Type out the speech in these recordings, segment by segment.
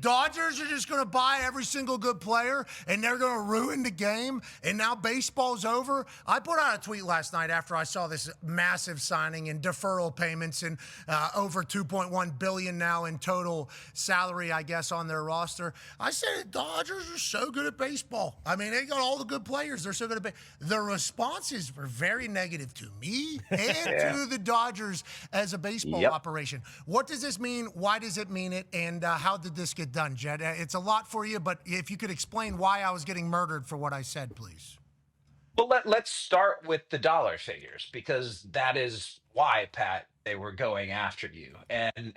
Dodgers are just going to buy every single good player and they're going to ruin the game and now baseball's over. I put out a tweet last night after I saw this massive signing and deferral payments and over $2.1 billion now in total salary, I guess, on their roster. I said the Dodgers are so good at baseball. I mean, they got all the good players. They're so good at baseball. The responses were very negative to me and to the Dodgers as a baseball operation. What does this mean? Why does it mean it? And how did this get done, Jed? It's a lot for you, but if you could explain why I was getting murdered for what I said, please. Well, let's start with the dollar figures, because that is why, Pat, they were going after you. And,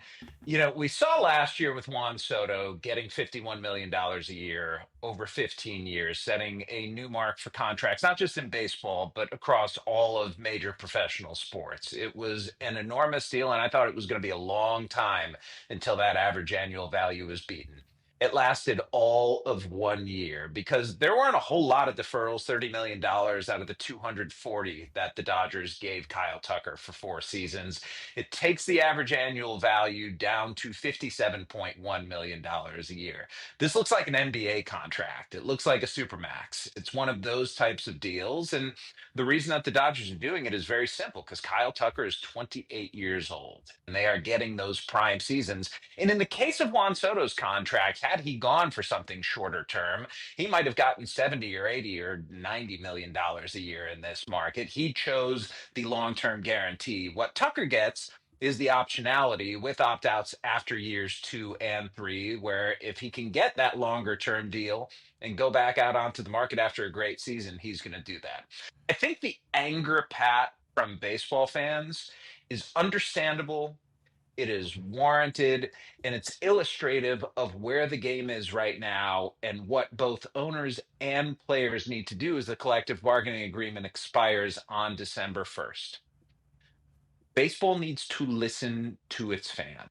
we saw last year with Juan Soto getting $51 million a year over 15 years, setting a new mark for contracts, not just in baseball, but across all of major professional sports. It was an enormous deal, and I thought it was going to be a long time until that average annual value was beaten. It lasted all of 1 year because there weren't a whole lot of deferrals, $30 million out of the 240 that the Dodgers gave Kyle Tucker for 4 seasons. It takes the average annual value down to $57.1 million a year. This looks like an NBA contract. It looks like a supermax. It's one of those types of deals. And the reason that the Dodgers are doing it is very simple, because Kyle Tucker is 28 years old and they are getting those prime seasons. And in the case of Juan Soto's contract, had he gone for something shorter term, he might have gotten 70 or 80 or $90 million a year in this market. He chose the long-term guarantee. What Tucker gets is the optionality with opt-outs after years 2 and 3, where if he can get that longer term deal and go back out onto the market after a great season, he's going to do that. I think the anger, Pat, from baseball fans is understandable. It is warranted, and it's illustrative of where the game is right now and what both owners and players need to do as the collective bargaining agreement expires on December 1st. Baseball needs to listen to its fans.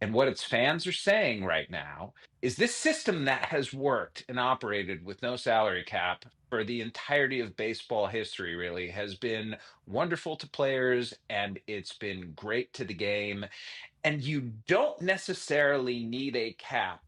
And what its fans are saying right now is this system that has worked and operated with no salary cap for the entirety of baseball history really has been wonderful to players, and it's been great to the game. And you don't necessarily need a cap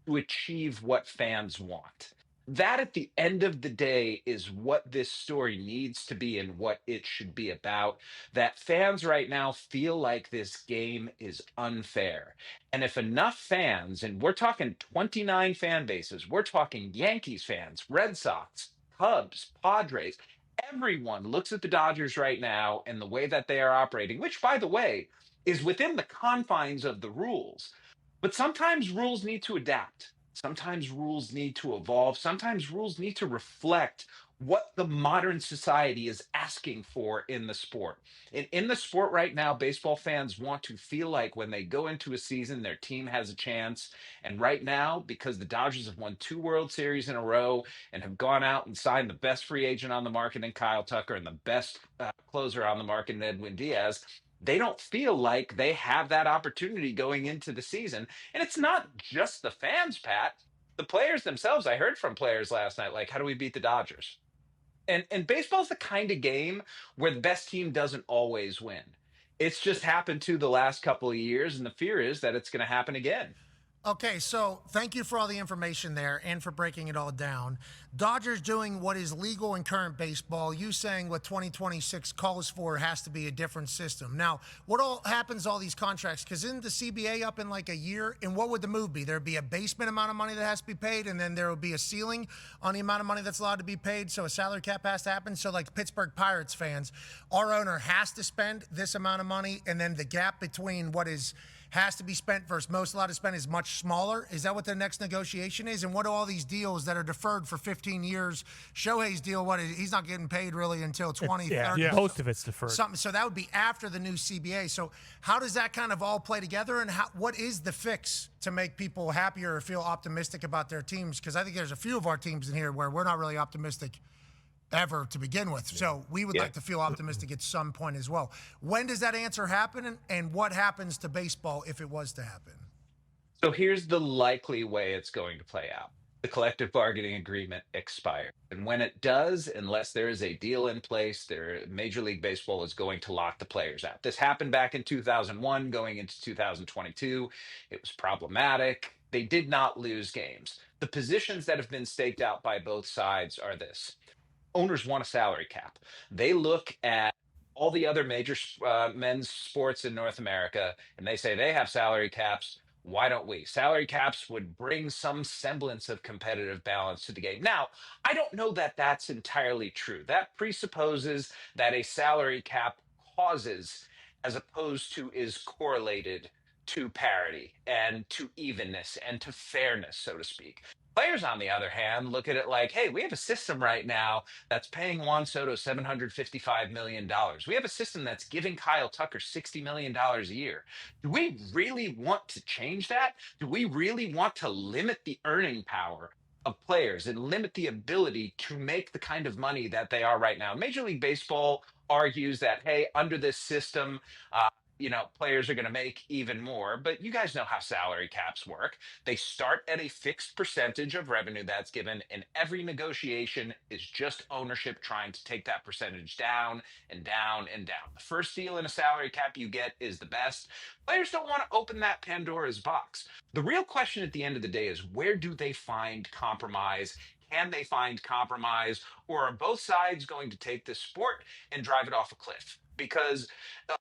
to achieve what fans want. That, at the end of the day, is what this story needs to be and what it should be about. That fans right now feel like this game is unfair. And if enough fans, and we're talking 29 fan bases, we're talking Yankees fans, Red Sox, Cubs, Padres, everyone looks at the Dodgers right now and the way that they are operating, which, by the way, is within the confines of the rules. But sometimes rules need to adapt. Sometimes rules need to evolve. Sometimes rules need to reflect what the modern society is asking for in the sport. In the sport right now, baseball fans want to feel like when they go into a season, their team has a chance. And right now, because the Dodgers have won 2 World Series in a row and have gone out and signed the best free agent on the market in Kyle Tucker and the best closer on the market in Edwin Diaz, they don't feel like they have that opportunity going into the season. And it's not just the fans, Pat. The players themselves, I heard from players last night, like, how do we beat the Dodgers? And baseball's the kind of game where the best team doesn't always win. It's just happened to the last couple of years, and the fear is that it's going to happen again. Okay, so thank you for all the information there and for breaking it all down. Dodgers doing what is legal in current baseball. You saying what 2026 calls for has to be a different system. Now, what all happens, all these contracts? Because isn't the CBA up in like a year? And what would the move be? There'd be a basement amount of money that has to be paid, and then there would be a ceiling on the amount of money that's allowed to be paid. So a salary cap has to happen. So like Pittsburgh Pirates fans, our owner has to spend this amount of money, and then the gap between what is has to be spent versus most allowed to spend is much smaller. Is that what the next negotiation is? And what do all these deals that are deferred for 15 years? Shohei's deal, he's not getting paid really until 2030. Yeah, most of it's deferred. So that would be after the new CBA. So how does that kind of all play together? And what is the fix to make people happier or feel optimistic about their teams? Because I think there's a few of our teams in here where we're not really optimistic ever to begin with. So we would like to feel optimistic at some point as well. When does that answer happen, and what happens to baseball if it was to happen? So here's the likely way it's going to play out. The collective bargaining agreement expires. And when it does, unless there is a deal in place, Major League Baseball is going to lock the players out. This happened back in 2001, going into 2022. It was problematic. They did not lose games. The positions that have been staked out by both sides are this: owners want a salary cap. They look at all the other major men's sports in North America and they say they have salary caps. Why don't we? Salary caps would bring some semblance of competitive balance to the game. Now, I don't know that that's entirely true. That presupposes that a salary cap causes, as opposed to is correlated to parity and to evenness and to fairness, so to speak. Players, on the other hand, look at it like, hey, we have a system right now that's paying Juan Soto $755 million. We have a system that's giving Kyle Tucker $60 million a year. Do we really want to change that? Do we really want to limit the earning power of players and limit the ability to make the kind of money that they are right now? Major League Baseball argues that, hey, under this system, players are going to make even more, but you guys know how salary caps work. They start at a fixed percentage of revenue that's given, and every negotiation is just ownership trying to take that percentage down and down and down. The first deal in a salary cap you get is the best. Players don't want to open that Pandora's box. The real question at the end of the day is, where do they find compromise? Can they find compromise, or are both sides going to take this sport and drive it off a cliff? Because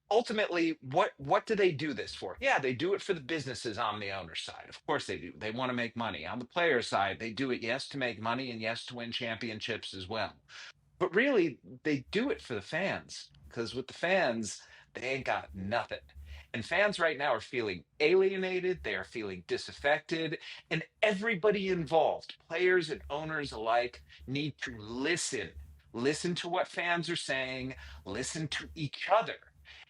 ultimately, what do they do this for? Yeah, they do it for the businesses on the owner side. Of course they do. They want to make money. On the player side, they do it, yes, to make money and yes, to win championships as well. But really, they do it for the fans, because with the fans, they ain't got nothing. And fans right now are feeling alienated, they are feeling disaffected, and everybody involved, players and owners alike, need to listen. Listen to what fans are saying, listen to each other,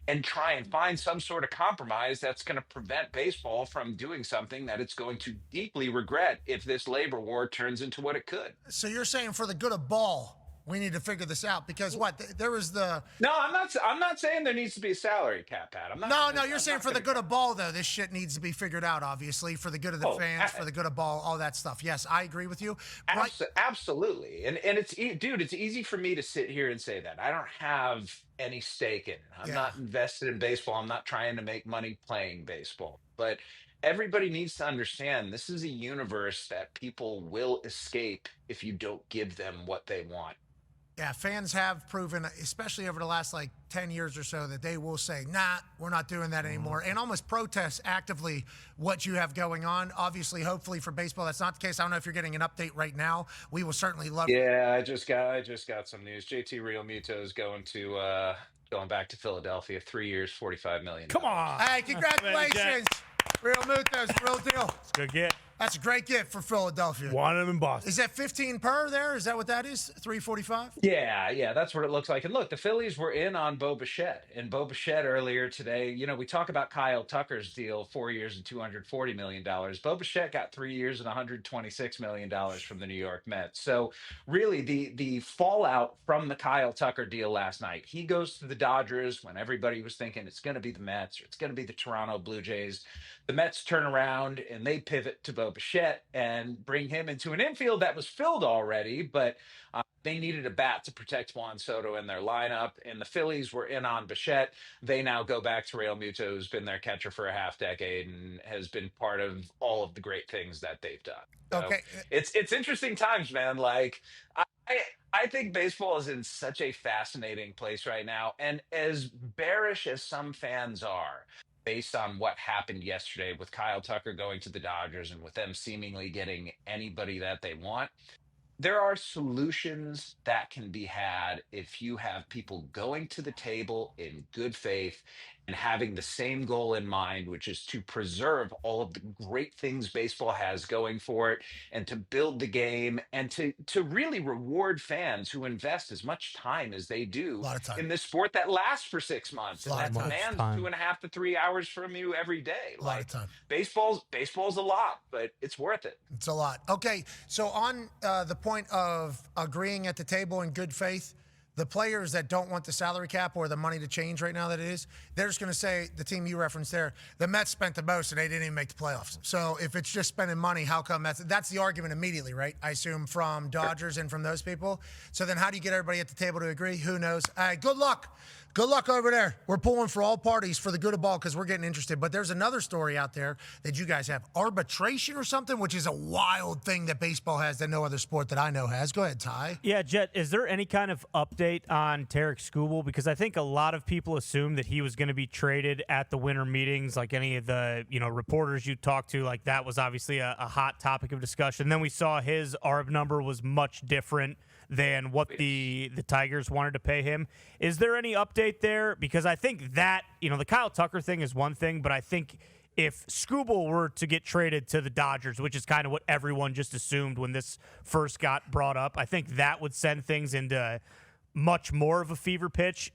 and try and find some sort of compromise that's going to prevent baseball from doing something that it's going to deeply regret if this labor war turns into what it could. So you're saying for the good of ball, we need to figure this out because what there was the No, I'm not saying there needs to be a salary cap, Pat. No, you're saying for the good of ball though, this shit needs to be figured out. Obviously, for the good of the fans, for the good of ball, all that stuff. Yes, I agree with you. Absolutely, and it's easy for me to sit here and say that I don't have any stake in it. I'm not invested in baseball. I'm not trying to make money playing baseball, but everybody needs to understand this is a universe that people will escape if you don't give them what they want. Yeah, fans have proven, especially over the last 10 years or so, that they will say, nah, we're not doing that anymore, and almost protest actively what you have going on. Obviously, hopefully for baseball, that's not the case. I don't know if you're getting an update right now. We will certainly love. Yeah, I just got some news. JT Realmuto is going back to Philadelphia. 3 years, $45 million. Come on. Hey, congratulations. Realmuto's the real deal. It's a good get. That's a great gift for Philadelphia. Wanted him in Boston. Is that 15 per there? Is that what that is? 345? Yeah, that's what it looks like. And look, the Phillies were in on Bo Bichette. And Bo Bichette earlier today, we talk about Kyle Tucker's deal, 4 years and $240 million. Bo Bichette got 3 years and $126 million from the New York Mets. So really the fallout from the Kyle Tucker deal last night, he goes to the Dodgers when everybody was thinking it's going to be the Mets or it's going to be the Toronto Blue Jays. The Mets turn around and they pivot to Bo Bichette and bring him into an infield that was filled already, but they needed a bat to protect Juan Soto in their lineup, and the Phillies were in on Bichette. They now go back to Realmuto, who's been their catcher for a half decade and has been part of all of the great things that they've done. So okay. It's interesting times, man. I think baseball is in such a fascinating place right now, and as bearish as some fans are, based on what happened yesterday with Kyle Tucker going to the Dodgers and with them seemingly getting anybody that they want, there are solutions that can be had if you have people going to the table in good faith and having the same goal in mind, which is to preserve all of the great things baseball has going for it and to build the game and to really reward fans who invest as much time as they do in this sport that lasts for 6 months and that demands 2.5 to 3 hours from you every day. A lot of time. Baseball's a lot, but it's worth it. It's a lot. Okay, so on the point of agreeing at the table in good faith, the players that don't want the salary cap or the money to change right now that it is, they're just going to say, the team you referenced there, the Mets spent the most and they didn't even make the playoffs. So if it's just spending money, how come that's the argument immediately, right? I assume from Dodgers and from those people. So then how do you get everybody at the table to agree? Who knows? Good luck. Good luck over there. We're pulling for all parties for the good of ball because we're getting interested. But there's another story out there that you guys have. Arbitration or something, which is a wild thing that baseball has that no other sport that I know has. Go ahead, Ty. Yeah, Jet, is there any kind of update on Tarik Skubal? Because I think a lot of people assumed that he was going to be traded at the winter meetings, like any of the reporters you talked to. Like that was obviously a hot topic of discussion. Then we saw his ARB number was much different than what the Tigers wanted to pay him. Is there any update there? Because I think that, the Kyle Tucker thing is one thing, but I think if Skubal were to get traded to the Dodgers, which is kind of what everyone just assumed when this first got brought up, I think that would send things into much more of a fever pitch.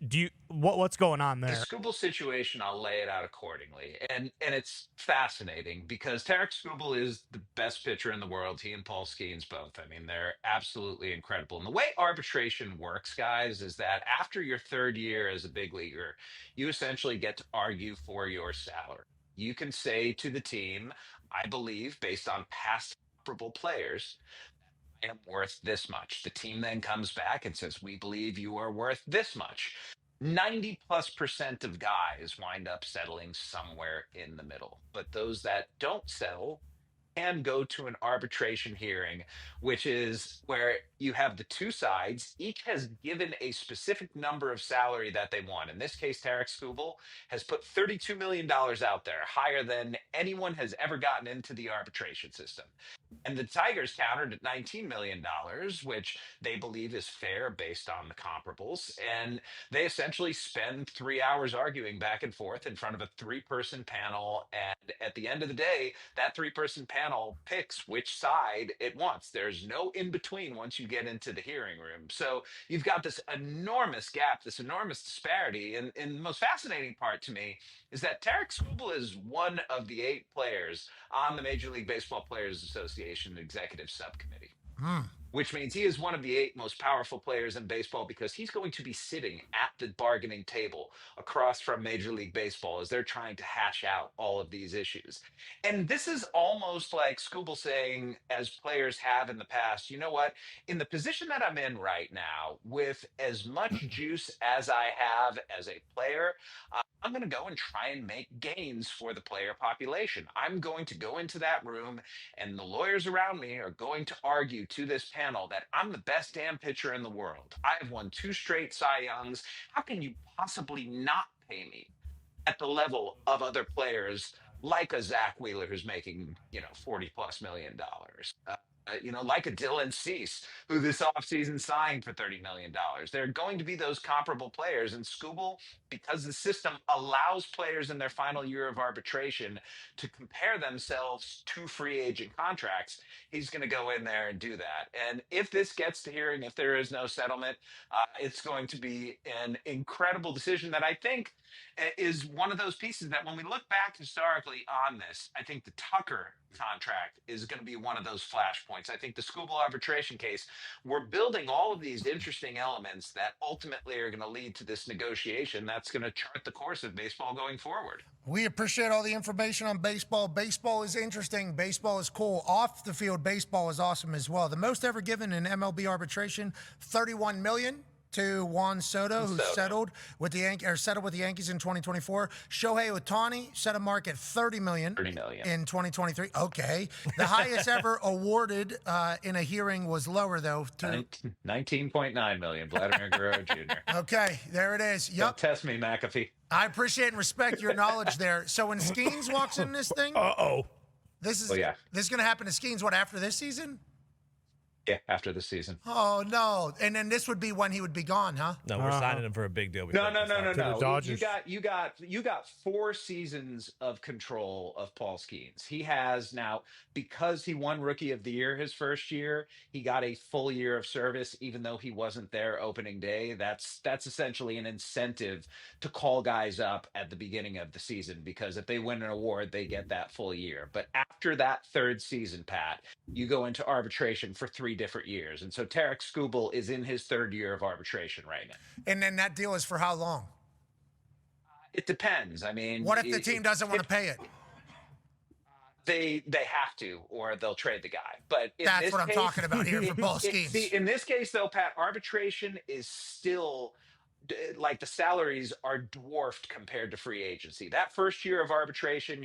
What's going on there? The Skubal situation, I'll lay it out accordingly. And it's fascinating because Tarik Skubal is the best pitcher in the world. He and Paul Skeens both. I mean, they're absolutely incredible. And the way arbitration works, guys, is that after your third year as a big leaguer, you essentially get to argue for your salary. You can say to the team, I believe, based on past comparable players, am worth this much. The team then comes back and says, we believe you are worth this much. 90+% of guys wind up settling somewhere in the middle. But those that don't settle can go to an arbitration hearing, which is where you have the two sides. Each has given a specific number of salary that they want. In this case, Tarik Skubal has put $32 million out there, higher than anyone has ever gotten into the arbitration system. And the Tigers countered at $19 million, which they believe is fair based on the comparables. And they essentially spend 3 hours arguing back and forth in front of a three-person panel. And at the end of the day, that three-person panel picks which side it wants. There's no in between once you get into the hearing room. So you've got this enormous gap, this enormous disparity. And the most fascinating part to me is that Tarik Skubal is one of the 8 players on the Major League Baseball Players Association Executive Subcommittee. Which means he is one of the 8 most powerful players in baseball because he's going to be sitting at the bargaining table across from Major League Baseball as they're trying to hash out all of these issues. And this is almost like Skubal saying, as players have in the past, you know what? In the position that I'm in right now, with as much juice as I have as a player, I'm going to go and try and make gains for the player population. I'm going to go into that room, and the lawyers around me are going to argue to this panel that I'm the best damn pitcher in the world. I have won 2 straight Cy Youngs. How can you possibly not pay me at the level of other players like a Zach Wheeler who's making, $40+ million? Like a Dylan Cease, who this offseason signed for $30 million. There are going to be those comparable players. And Skubal, because the system allows players in their final year of arbitration to compare themselves to free agent contracts, he's going to go in there and do that. And if this gets to hearing, if there is no settlement, it's going to be an incredible decision that I think is one of those pieces that when we look back historically on this, I think the Tucker contract is going to be one of those flashpoints. I think the Skubal arbitration case, we're building all of these interesting elements that ultimately are going to lead to this negotiation that's going to chart the course of baseball going forward. We appreciate all the information on baseball. Baseball is interesting. Baseball is cool. Off the field, baseball is awesome as well. The most ever given in MLB arbitration, $31 million. To Juan Soto, who settled with the Yankees in 2024. Shohei Ohtani set a mark at $30 million in 2023. Okay, the highest ever awarded in a hearing was lower though. To $19.9 million. Vladimir Guerrero Jr. Okay, there it is. Yep. Don't test me, McAfee. I appreciate and respect your knowledge there. So when Skeens walks in this thing, this is going to happen to Skeens. What, after this season? Yeah, after the season. Oh no! And then this would be when he would be gone, huh? No, we're signing him for a big deal. No. Dodgers. You got 4 seasons of control of Paul Skeens. He has now, because he won Rookie of the Year his first year, he got a full year of service, even though he wasn't there opening day. That's essentially an incentive to call guys up at the beginning of the season, because if they win an award, they get that full year. But after that 3rd season, Pat, you go into arbitration for 3 different years. And so Tarik Skubal is in his 3rd year of arbitration right now. And then that deal is for how long? It depends. I mean, what if the team doesn't want to pay it? They have to, or they'll trade the guy. But that's what I'm talking about here for Paul Skeens. In this case, though, Pat, arbitration is still like the salaries are dwarfed compared to free agency. That first year of arbitration,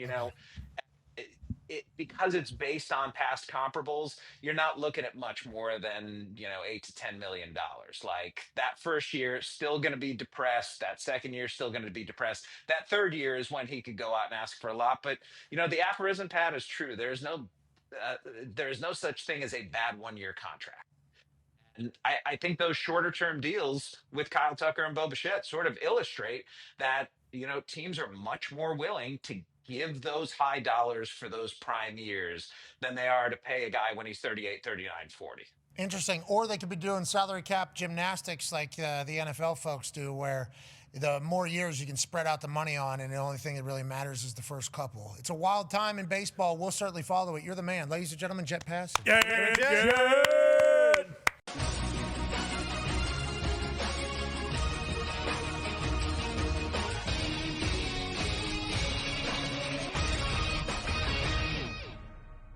because it's based on past comparables, you're not looking at much more than $8 to $10 million. Like that first year, still going to be depressed. That second year, still going to be depressed. That third year is when he could go out and ask for a lot. But the aphorism, Pat, is true. There is no such thing as a bad 1 year contract. And I think those shorter term deals with Kyle Tucker and Bo Bichette sort of illustrate that, teams are much more willing to give those high dollars for those prime years than they are to pay a guy when he's 38, 39, 40. Interesting. Or they could be doing salary cap gymnastics like the NFL folks do, where the more years you can spread out the money on, and the only thing that really matters is the first couple. It's a wild time in baseball. We'll certainly follow it. You're the man. Ladies and gentlemen, Jet Passan. Yeah.